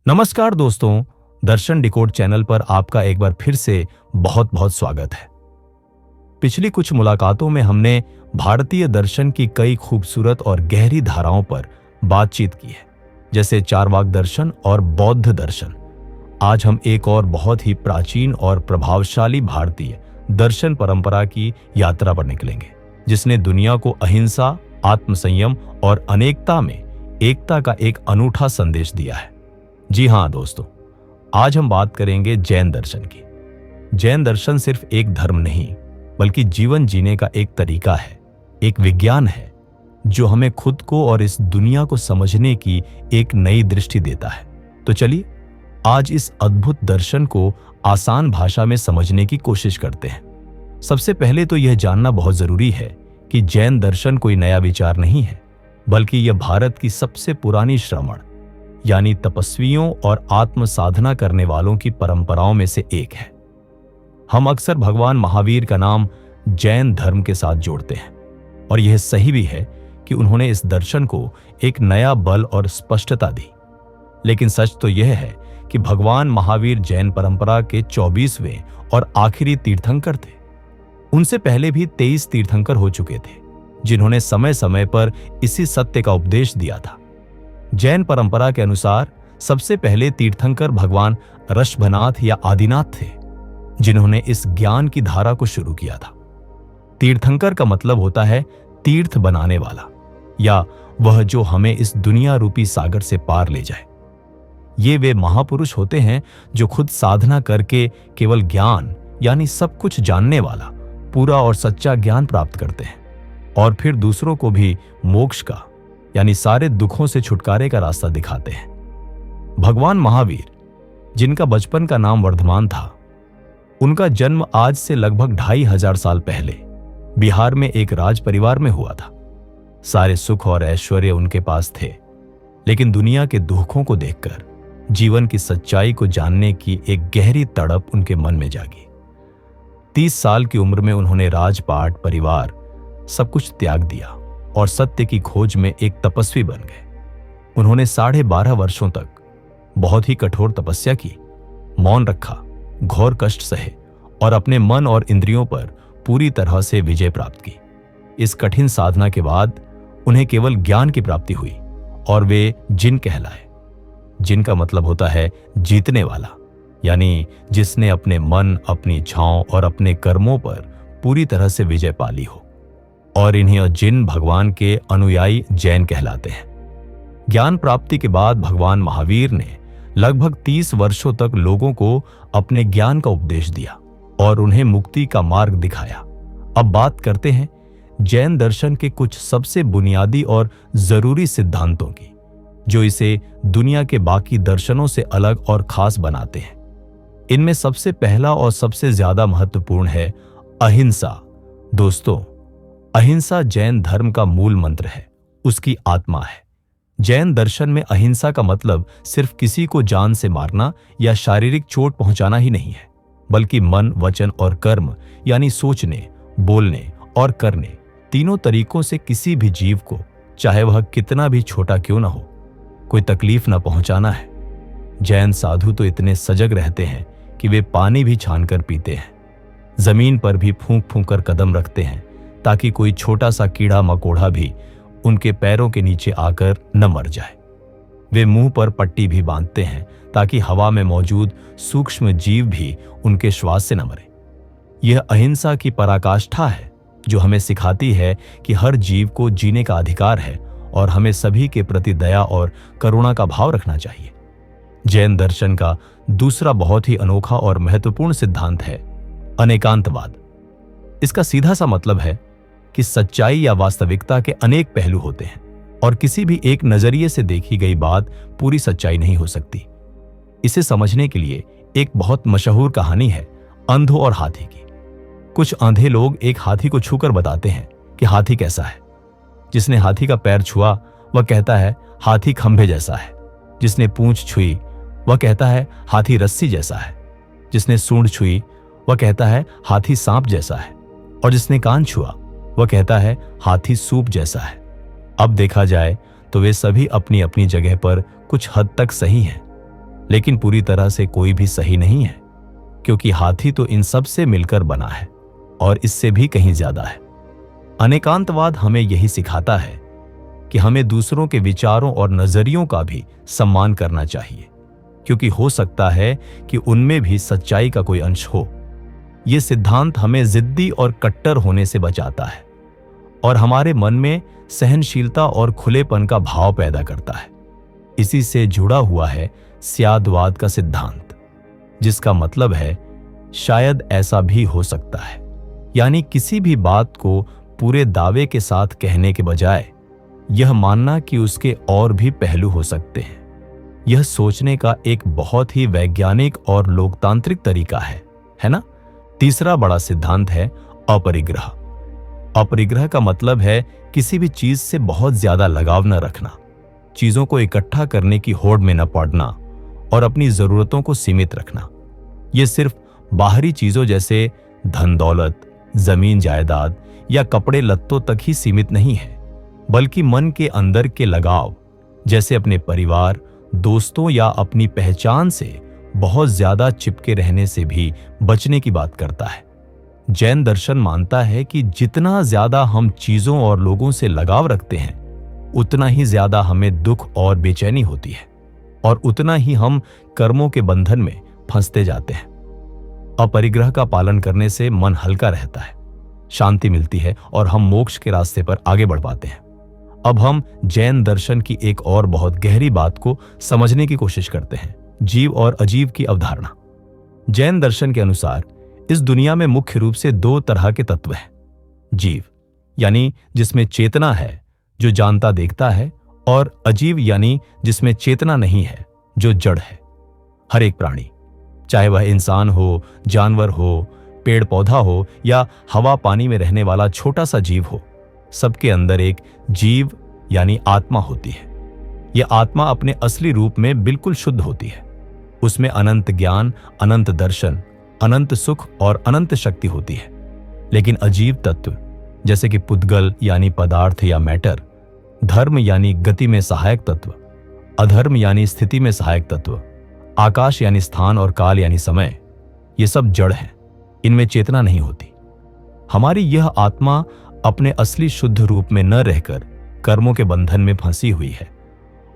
नमस्कार दोस्तों, दर्शन decode channel पर आपका एक बार फिर से बहुत बहुत स्वागत है। पिछली कुछ मुलाकातों में हमने भारतीय दर्शन की कई खूबसूरत और गहरी धाराओं पर बातचीत की है, जैसे चारवाक दर्शन और बौद्ध दर्शन। आज हम एक और बहुत ही प्राचीन और प्रभावशाली भारतीय दर्शन परंपरा की यात्रा पर निकलेंगे, जिसने दुनिया को अहिंसा, आत्मसंयम और अनेकता में एकता का एक अनूठा संदेश दिया है। जी हाँ दोस्तों, आज हम बात करेंगे जैन दर्शन की। जैन दर्शन सिर्फ एक धर्म नहीं, बल्कि जीवन जीने का एक तरीका है, एक विज्ञान है जो हमें खुद को और इस दुनिया को समझने की एक नई दृष्टि देता है। तो चलिए आज इस अद्भुत दर्शन को आसान भाषा में समझने की कोशिश करते हैं। सबसे पहले तो यह जानना बहुत जरूरी है कि जैन दर्शन कोई नया विचार नहीं है, बल्कि यह भारत की सबसे पुरानी श्रमण यानी तपस्वियों और आत्म साधना करने वालों की परंपराओं में से एक है। हम अक्सर भगवान महावीर का नाम जैन धर्म के साथ जोड़ते हैं, और यह सही भी है कि उन्होंने इस दर्शन को एक नया बल और स्पष्टता दी। लेकिन सच तो यह है कि भगवान महावीर जैन परंपरा के 24वें और आखिरी तीर्थंकर थे। उनसे पहले भी 23 तीर्थंकर हो चुके थे, जिन्होंने समय समय पर इसी सत्य का उपदेश दिया था। जैन परंपरा के अनुसार सबसे पहले तीर्थंकर भगवान ऋषभनाथ या आदिनाथ थे, जिन्होंने इस ज्ञान की धारा को शुरू किया था। तीर्थंकर का मतलब होता है तीर्थ बनाने वाला, या वह जो हमें इस दुनिया रूपी सागर से पार ले जाए। ये वे महापुरुष होते हैं जो खुद साधना करके केवल ज्ञान यानी सब कुछ जानने वाला पूरा और सच्चा ज्ञान प्राप्त करते हैं, और फिर दूसरों को भी मोक्ष का यानी सारे दुखों से छुटकारे का रास्ता दिखाते हैं। भगवान महावीर, जिनका बचपन का नाम वर्धमान था, उनका जन्म आज से लगभग 2500 साल पहले बिहार में एक राज परिवार में हुआ था। सारे सुख और ऐश्वर्य उनके पास थे, लेकिन दुनिया के दुखों को देखकर जीवन की सच्चाई को जानने की एक गहरी तड़प उनके मन में जागी। 30 साल की उम्र में उन्होंने राजपाट, परिवार सब कुछ त्याग दिया और सत्य की खोज में एक तपस्वी बन गए। उन्होंने 12.5 वर्षों तक बहुत ही कठोर तपस्या की, मौन रखा, घोर कष्ट सहे और अपने मन और इंद्रियों पर पूरी तरह से विजय प्राप्त की। इस कठिन साधना के बाद उन्हें केवल ज्ञान की प्राप्ति हुई और वे जिन कहलाए। जिन का मतलब होता है जीतने वाला, यानी जिसने अपने मन, अपनी इच्छाओं और अपने कर्मों पर पूरी तरह से विजय पा ली हो। और इन्हीं जिन भगवान के अनुयायी जैन कहलाते हैं। ज्ञान प्राप्ति के बाद भगवान महावीर ने लगभग 30 वर्षों तक लोगों को अपने ज्ञान का उपदेश दिया और उन्हें मुक्ति का मार्ग दिखाया। अब बात करते हैं जैन दर्शन के कुछ सबसे बुनियादी और जरूरी सिद्धांतों की, जो इसे दुनिया के बाकी दर्शनों से अलग और खास बनाते हैं। इनमें सबसे पहला और सबसे ज्यादा महत्वपूर्ण है अहिंसा। दोस्तों, अहिंसा जैन धर्म का मूल मंत्र है, उसकी आत्मा है। जैन दर्शन में अहिंसा का मतलब सिर्फ किसी को जान से मारना या शारीरिक चोट पहुंचाना ही नहीं है, बल्कि मन, वचन और कर्म यानी सोचने, बोलने और करने, तीनों तरीकों से किसी भी जीव को, चाहे वह कितना भी छोटा क्यों ना हो, कोई तकलीफ न पहुंचाना है। जैन साधु तो इतने सजग रहते हैं कि वे पानी भी छानकर पीते हैं, जमीन पर भी फूंक फूंक कर कदम रखते हैं, ताकि कोई छोटा सा कीड़ा मकोड़ा भी उनके पैरों के नीचे आकर न मर जाए। वे मुंह पर पट्टी भी बांधते हैं ताकि हवा में मौजूद सूक्ष्म जीव भी उनके श्वास से न मरे। यह अहिंसा की पराकाष्ठा है, जो हमें सिखाती है कि हर जीव को जीने का अधिकार है और हमें सभी के प्रति दया और करुणा का भाव रखना चाहिए। जैन दर्शन का दूसरा बहुत ही अनोखा और महत्वपूर्ण सिद्धांत है अनेकांतवाद। इसका सीधा सा मतलब है कि सच्चाई या वास्तविकता के अनेक पहलू होते हैं और किसी भी एक नजरिए से देखी गई बात पूरी सच्चाई नहीं हो सकती। इसे समझने के लिए एक बहुत मशहूर कहानी है अंधों और हाथी की। कुछ अंधे लोग एक हाथी को छूकर बताते हैं कि हाथी कैसा है। जिसने हाथी का पैर छुआ वह कहता है हाथी खंभे जैसा है। जिसने पूंछ छुई वह कहता है हाथी रस्सी जैसा है। जिसने सूंड छुई वह कहता है हाथी सांप जैसा है, और जिसने कान छुआ वह कहता है हाथी सूप जैसा है। अब देखा जाए तो वे सभी अपनी अपनी जगह पर कुछ हद तक सही हैं, लेकिन पूरी तरह से कोई भी सही नहीं है, क्योंकि हाथी तो इन सब से मिलकर बना है और इससे भी कहीं ज्यादा है। अनेकांतवाद हमें यही सिखाता है कि हमें दूसरों के विचारों और नजरियों का भी सम्मान करना चाहिए, क्योंकि हो सकता है कि उनमें भी सच्चाई का कोई अंश हो। यह सिद्धांत हमें जिद्दी और कट्टर होने से बचाता है और हमारे मन में सहनशीलता और खुलेपन का भाव पैदा करता है। इसी से जुड़ा हुआ है स्यादवाद का सिद्धांत, जिसका मतलब है शायद ऐसा भी हो सकता है, यानी किसी भी बात को पूरे दावे के साथ कहने के बजाय यह मानना कि उसके और भी पहलू हो सकते हैं। यह सोचने का एक बहुत ही वैज्ञानिक और लोकतांत्रिक तरीका है ना? तीसरा बड़ा सिद्धांत है अपरिग्रह। अपरिग्रह का मतलब है किसी भी चीज से बहुत ज्यादा लगाव न रखना, चीजों को इकट्ठा करने की होड़ में न पड़ना और अपनी जरूरतों को सीमित रखना। यह सिर्फ बाहरी चीजों जैसे धन दौलत, जमीन जायदाद या कपड़े लत्तों तक ही सीमित नहीं है, बल्कि मन के अंदर के लगाव जैसे अपने परिवार, दोस्तों या अपनी पहचान से बहुत ज्यादा चिपके रहने से भी बचने की बात करता है। जैन दर्शन मानता है कि जितना ज्यादा हम चीजों और लोगों से लगाव रखते हैं, उतना ही ज्यादा हमें दुख और बेचैनी होती है और उतना ही हम कर्मों के बंधन में फंसते जाते हैं। अपरिग्रह का पालन करने से मन हल्का रहता है, शांति मिलती है और हम मोक्ष के रास्ते पर आगे बढ़ पाते हैं। अब हम जैन दर्शन की एक और बहुत गहरी बात को समझने की कोशिश करते हैं, जीव और अजीव की अवधारणा। जैन दर्शन के अनुसार इस दुनिया में मुख्य रूप से दो तरह के तत्व हैं। जीव यानी जिसमें चेतना है, जो जानता देखता है, और अजीव यानी जिसमें चेतना नहीं है, जो जड़ है। हर एक प्राणी, चाहे वह इंसान हो, जानवर हो, पेड़ पौधा हो या हवा पानी में रहने वाला छोटा सा जीव हो, सबके अंदर एक जीव यानी आत्मा होती है। यह आत्मा अपने असली रूप में बिल्कुल शुद्ध होती है। उसमें अनंत ज्ञान, अनंत दर्शन, अनंत सुख और अनंत शक्ति होती है। लेकिन अजीव तत्व जैसे कि पुद्गल यानी पदार्थ या मैटर, धर्म यानी गति में सहायक तत्व, अधर्म यानी स्थिति में सहायक तत्व, आकाश यानी स्थान और काल यानी समय, ये सब जड़ हैं। इनमें चेतना नहीं होती। हमारी यह आत्मा अपने असली शुद्ध रूप में न रहकर कर्मों के बंधन में फंसी हुई है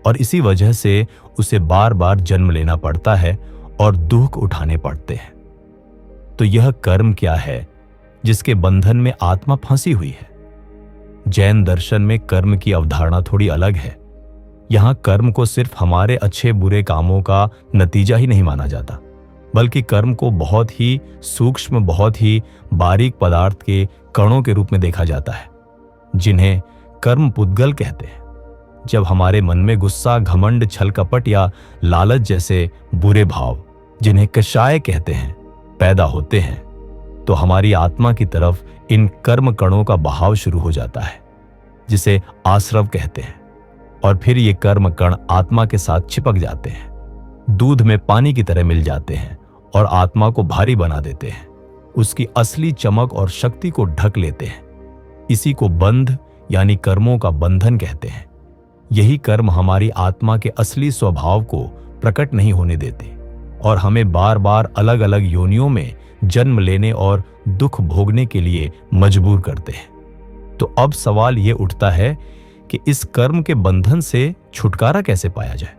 और इसी वजह से उसे बार बार जन्म लेना पड़ता है और दुख उठाने पड़ते हैं। तो यह कर्म क्या है जिसके बंधन में आत्मा फंसी हुई है? जैन दर्शन में कर्म की अवधारणा थोड़ी अलग है। यहां कर्म को सिर्फ हमारे अच्छे बुरे कामों का नतीजा ही नहीं माना जाता, बल्कि कर्म को बहुत ही सूक्ष्म, बहुत ही बारीक पदार्थ के कणों के रूप में देखा जाता है, जिन्हें कर्म पुद्गल कहते हैं। जब हमारे मन में गुस्सा, घमंड, छल कपट या लालच जैसे बुरे भाव, जिन्हें कषाय कहते हैं, पैदा होते हैं, तो हमारी आत्मा की तरफ इन कर्म कणों का बहाव शुरू हो जाता है, जिसे आश्रव कहते हैं। और फिर ये कर्म कण आत्मा के साथ चिपक जाते हैं, दूध में पानी की तरह मिल जाते हैं और आत्मा को भारी बना देते हैं, उसकी असली चमक और शक्ति को ढक लेते हैं। इसी को बंध यानी कर्मों का बंधन कहते हैं। यही कर्म हमारी आत्मा के असली स्वभाव को प्रकट नहीं होने देते और हमें बार बार अलग अलग योनियों में जन्म लेने और दुख भोगने के लिए मजबूर करते हैं। तो अब सवाल यह उठता है कि इस कर्म के बंधन से छुटकारा कैसे पाया जाए?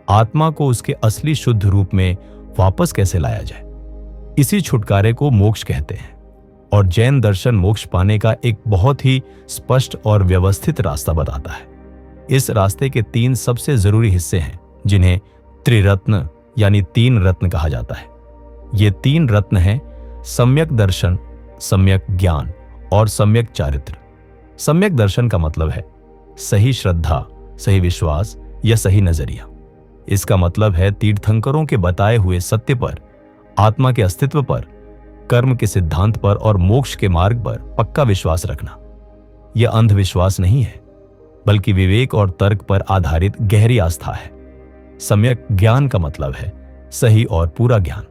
आत्मा को उसके असली शुद्ध रूप में वापस कैसे लाया जाए? इसी छुटकारे को मोक्ष कहते हैं और जैन दर्शन मोक्ष पाने का एक बहुत ही स्पष्ट और व्यवस्थित रास्ता बताता है। इस रास्ते के 3 सबसे जरूरी हिस्से हैं, जिन्हें त्रिरत्न यानी 3 रत्न कहा जाता है। ये 3 रत्न हैं सम्यक दर्शन, सम्यक ज्ञान और सम्यक चारित्र। सम्यक दर्शन का मतलब है सही श्रद्धा, सही विश्वास या सही नजरिया। इसका मतलब है तीर्थंकरों के बताए हुए सत्य पर, आत्मा के अस्तित्व पर, कर्म के सिद्धांत पर और मोक्ष के मार्ग पर पक्का विश्वास रखना। यह अंधविश्वास नहीं है, बल्कि विवेक और तर्क पर आधारित गहरी आस्था है। सम्यक ज्ञान का मतलब है सही और पूरा ज्ञान,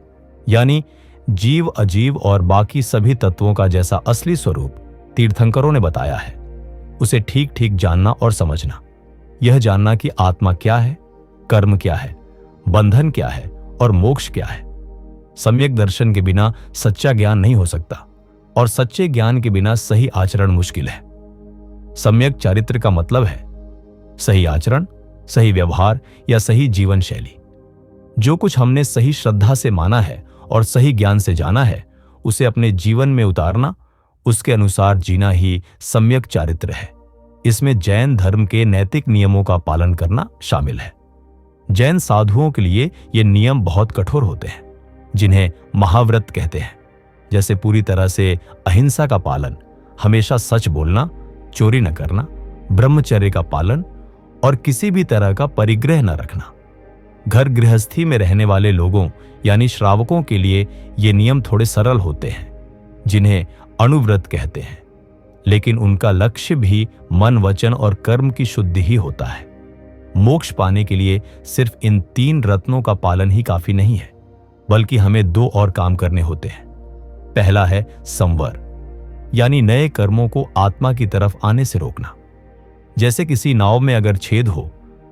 यानी जीव, अजीव और बाकी सभी तत्वों का जैसा असली स्वरूप तीर्थंकरों ने बताया है, उसे ठीक ठीक जानना और समझना। यह जानना कि आत्मा क्या है, कर्म क्या है, बंधन क्या है और मोक्ष क्या है। सम्यक दर्शन के बिना सच्चा ज्ञान नहीं हो सकता और सच्चे ज्ञान के बिना सही आचरण मुश्किल है। सम्यक चारित्र का मतलब है सही आचरण, सही व्यवहार या सही जीवन शैली। जो कुछ हमने सही श्रद्धा से माना है और सही ज्ञान से जाना है, उसे अपने जीवन में उतारना, उसके अनुसार जीना ही सम्यक चारित्र है। इसमें जैन धर्म के नैतिक नियमों का पालन करना शामिल है। जैन साधुओं के लिए ये नियम बहुत कठोर होते हैं, जिन्हें महाव्रत कहते हैं, जैसे पूरी तरह से अहिंसा का पालन, हमेशा सच बोलना, चोरी न करना, ब्रह्मचर्य का पालन और किसी भी तरह का परिग्रह न रखना। घर गृहस्थी में रहने वाले लोगों यानी श्रावकों के लिए ये नियम थोड़े सरल होते हैं, जिन्हें अनुव्रत कहते हैं, लेकिन उनका लक्ष्य भी मन, वचन और कर्म की शुद्धि ही होता है। मोक्ष पाने के लिए सिर्फ इन 3 रत्नों का पालन ही काफी नहीं है, बल्कि हमें 2 और काम करने होते हैं। पहला है संवर, यानी नए कर्मों को आत्मा की तरफ आने से रोकना। जैसे किसी नाव में अगर छेद हो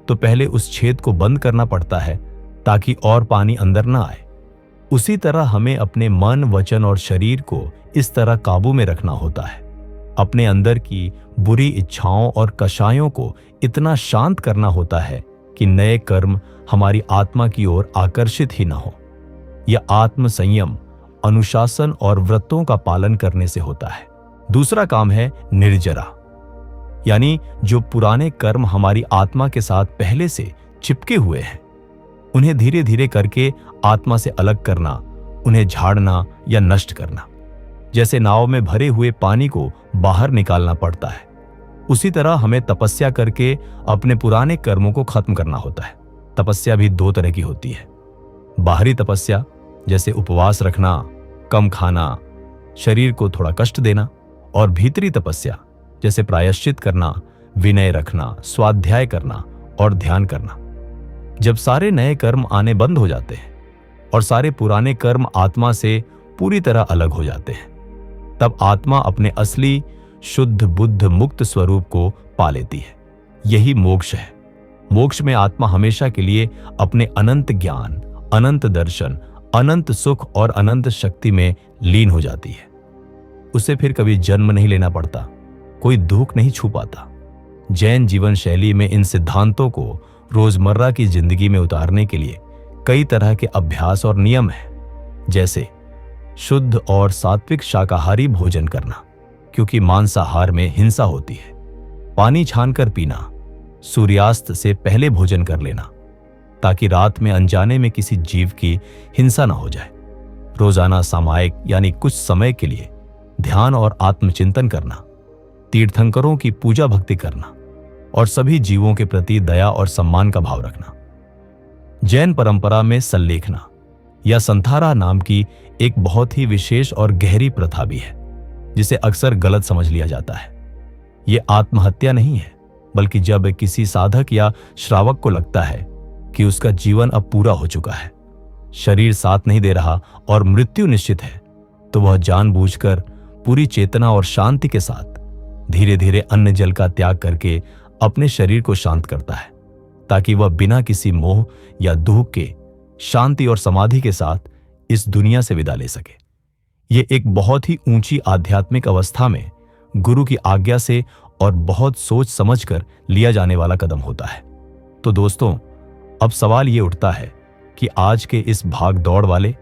तो पहले उस छेद को बंद करना पड़ता है ताकि और पानी अंदर न आए। उसी तरह हमें अपने मन, वचन और शरीर को इस तरह काबू में रखना होता है, अपने अंदर की बुरी इच्छाओं और कषायों को इतना शांत करना होता है कि नए कर्म हमारी आत्मा की ओर आकर्षित ही न हो। यह आत्म संयम, अनुशासन और व्रतों का पालन करने से होता है। दूसरा काम है निर्जरा, यानी जो पुराने कर्म हमारी आत्मा के साथ पहले से चिपके हुए हैं, उन्हें धीरे धीरे करके आत्मा से अलग करना, उन्हें झाड़ना या नष्ट करना। जैसे नाव में भरे हुए पानी को बाहर निकालना पड़ता है, उसी तरह हमें तपस्या करके अपने पुराने कर्मों को खत्म करना होता है। तपस्या भी 2 तरह की होती है। बाहरी तपस्या, जैसे उपवास रखना, कम खाना, शरीर को थोड़ा कष्ट देना, और भीतरी तपस्या, जैसे प्रायश्चित करना, विनय रखना, स्वाध्याय करना और ध्यान करना। जब सारे नए कर्म आने बंद हो जाते हैं और सारे पुराने कर्म आत्मा से पूरी तरह अलग हो जाते हैं, तब आत्मा अपने असली शुद्ध बुद्ध मुक्त स्वरूप को पा लेती है। यही मोक्ष है। मोक्ष में आत्मा हमेशा के लिए अपने अनंत ज्ञान, अनंत दर्शन, अनंत सुख और अनंत शक्ति में लीन हो जाती है। उसे फिर कभी जन्म नहीं लेना पड़ता, कोई दुख नहीं छू पाता। जैन जीवन शैली में इन सिद्धांतों को रोजमर्रा की जिंदगी में उतारने के लिए कई तरह के अभ्यास और नियम हैं, जैसे शुद्ध और सात्विक शाकाहारी भोजन करना, क्योंकि मांसाहार में हिंसा होती है। पानी छानकर पीना, सूर्यास्त से पहले भोजन कर लेना, ताकि रात में अनजाने में किसी जीव की हिंसा न हो जाए। रोजाना सामायिक यानी कुछ समय के लिए ध्यान और आत्मचिंतन करना, तीर्थंकरों की पूजा भक्ति करना और सभी जीवों के प्रति दया और सम्मान का भाव रखना। जैन परंपरा में सल्लेखना या संथारा नाम की एक बहुत ही विशेष और गहरी प्रथा भी है, जिसे अक्सर गलत समझ लिया जाता है। यह आत्महत्या नहीं है, बल्कि जब किसी साधक या श्रावक को लगता है कि उसका जीवन अब पूरा हो चुका है, शरीर साथ नहीं दे रहा और मृत्यु निश्चित है, तो वह जानबूझकर पूरी चेतना और शांति के साथ धीरे धीरे अन्न जल का त्याग करके अपने शरीर को शांत करता है, ताकि वह बिना किसी मोह या दुख के शांति और समाधि के साथ इस दुनिया से विदा ले सके। यह एक बहुत ही ऊंची आध्यात्मिक अवस्था में गुरु की आज्ञा से और बहुत सोच समझकर लिया जाने वाला कदम होता है। तो दोस्तों, अब सवाल ये उठता है कि आज के इस भाग दौड़ वाले,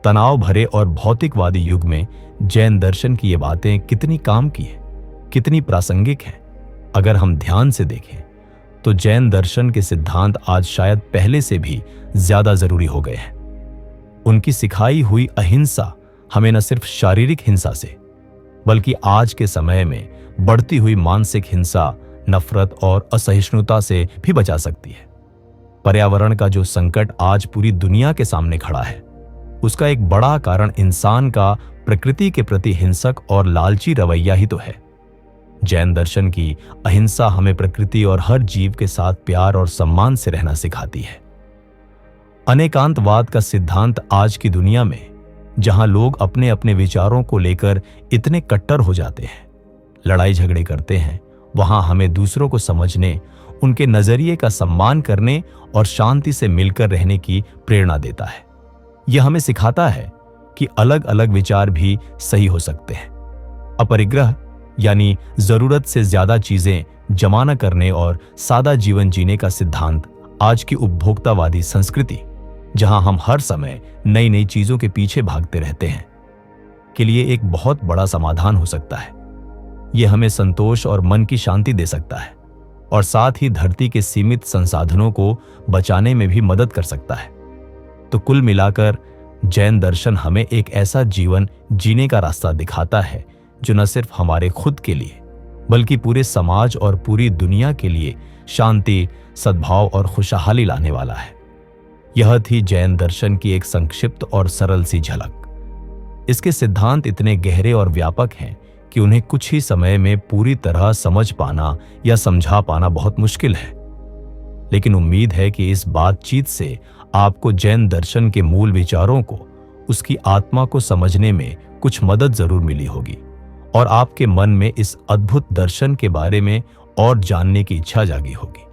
तनाव भरे और भौतिकवादी युग में जैन दर्शन की ये बातें कितनी काम की है, कितनी प्रासंगिक है। अगर हम ध्यान से देखें तो जैन दर्शन के सिद्धांत आज शायद पहले से भी ज्यादा जरूरी हो गए हैं। उनकी सिखाई हुई अहिंसा हमें न सिर्फ शारीरिक हिंसा से, बल्कि आज के समय में बढ़ती हुई मानसिक हिंसा, नफरत और असहिष्णुता से भी बचा सकती है। पर्यावरण का जो संकट आज पूरी दुनिया के सामने खड़ा है, उसका एक बड़ा कारण इंसान का प्रकृति के प्रति हिंसक और लालची रवैया ही तो है। जैन दर्शन की अहिंसा हमें प्रकृति और हर जीव के साथ प्यार और सम्मान से रहना सिखाती है। अनेकांतवाद का सिद्धांत आज की दुनिया में, जहां लोग अपने अपने विचारों को लेकर इतने कट्टर हो जाते हैं, लड़ाई झगड़े करते हैं, वहां हमें दूसरों को समझने, उनके नजरिए का सम्मान करने और शांति से मिलकर रहने की प्रेरणा देता है। यह हमें सिखाता है कि अलग अलग विचार भी सही हो सकते हैं। अपरिग्रह यानी जरूरत से ज्यादा चीजें जमा न करने और सादा जीवन जीने का सिद्धांत आज की उपभोक्तावादी संस्कृति, जहां हम हर समय नई नई चीजों के पीछे भागते रहते हैं, के लिए एक बहुत बड़ा समाधान हो सकता है। यह हमें संतोष और मन की शांति दे सकता है और साथ ही धरती के सीमित संसाधनों को बचाने में भी मदद कर सकता है। तो कुल मिलाकर जैन दर्शन हमें एक ऐसा जीवन जीने का रास्ता दिखाता है जो न सिर्फ हमारे खुद के लिए बल्कि पूरे समाज और पूरी दुनिया के लिए शांति, सद्भाव और खुशहाली लाने वाला है। यह थी जैन दर्शन की एक संक्षिप्त और सरल सी झलक। इसके सिद्धांत इतने गहरे और व्यापक हैं कि उन्हें कुछ ही समय में पूरी तरह समझ पाना या समझा पाना बहुत मुश्किल है। लेकिन उम्मीद है कि इस बातचीत से आपको जैन दर्शन के मूल विचारों को, उसकी आत्मा को समझने में कुछ मदद जरूर मिली होगी और आपके मन में इस अद्भुत दर्शन के बारे में और जानने की इच्छा जागी होगी।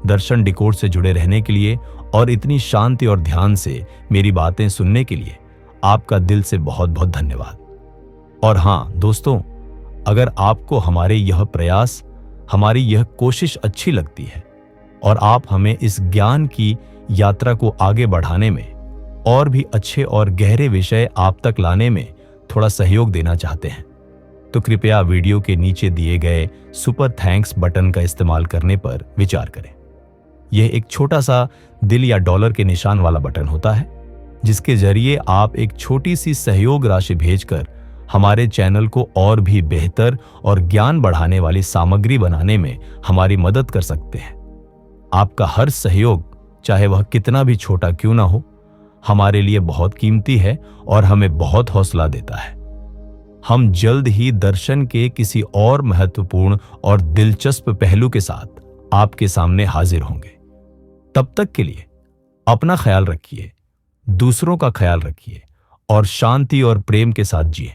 दर्शन डिकोड से जुड़े रहने के लिए और इतनी शांति और ध्यान से मेरी बातें सुनने के लिए आपका दिल से बहुत बहुत धन्यवाद। और हाँ दोस्तों, अगर आपको हमारे यह प्रयास, हमारी यह कोशिश अच्छी लगती है और आप हमें इस ज्ञान की यात्रा को आगे बढ़ाने में और भी अच्छे और गहरे विषय आप तक लाने में थोड़ा सहयोग देना चाहते हैं, तो कृपया वीडियो के नीचे दिए गए सुपर थैंक्स बटन का इस्तेमाल करने पर विचार करें। यह एक छोटा सा दिल या डॉलर के निशान वाला बटन होता है, जिसके जरिए आप एक छोटी सी सहयोग राशि भेजकर हमारे चैनल को और भी बेहतर और ज्ञान बढ़ाने वाली सामग्री बनाने में हमारी मदद कर सकते हैं। आपका हर सहयोग, चाहे वह कितना भी छोटा क्यों ना हो, हमारे लिए बहुत कीमती है और हमें बहुत हौसला देता है। हम जल्द ही दर्शन के किसी और महत्वपूर्ण और दिलचस्प पहलू के साथ आपके सामने हाजिर होंगे। तब तक के लिए अपना ख्याल रखिए, दूसरों का ख्याल रखिए और शांति और प्रेम के साथ जिए।